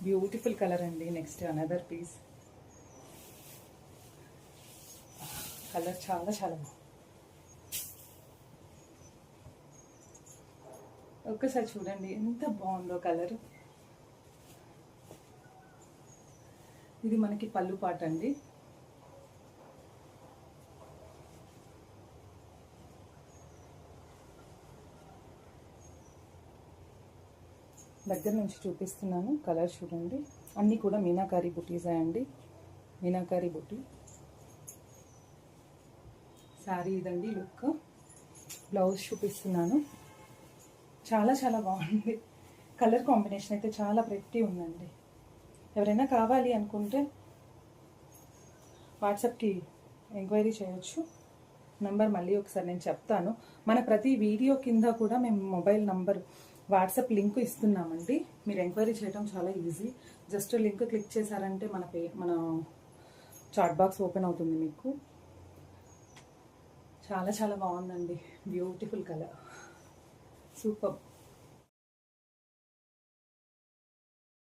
Beautiful colour అండి. Next another piece. Colour చాలా చాలా బాగుంది. ఒక్కసారి చూడండి ఎంత బాగుందో కలర్. ఇది మనకి పళ్ళు పాట అండి. దగ్గర నుంచి చూపిస్తున్నాను. కలర్ చూడండి. అన్నీ కూడా మీనాకారి బుటీసే అండి. మీనాకారి బుటీ. శారీ ఇదండి లుక్. బ్లౌజ్ చూపిస్తున్నాను. చాలా చాలా బాగుంది. కలర్ కాంబినేషన్ అయితే చాలా ప్రెట్టి ఉందండి. ఎవరైనా కావాలి అనుకుంటే వాట్సాప్కి ఎంక్వైరీ చేయొచ్చు. నంబర్ మళ్ళీ ఒకసారి నేను చెప్తాను. మన ప్రతి వీడియో కింద కూడా మేము మొబైల్ నంబర్, వాట్సాప్ లింక్ ఇస్తున్నామండి. మీరు ఎంక్వైరీ చేయడం చాలా ఈజీ. జస్ట్ లింక్ క్లిక్ చేశారంటే మన చాట్ బాక్స్ ఓపెన్ అవుతుంది మీకు. చాలా చాలా బాగుందండి. Beautiful colour, super.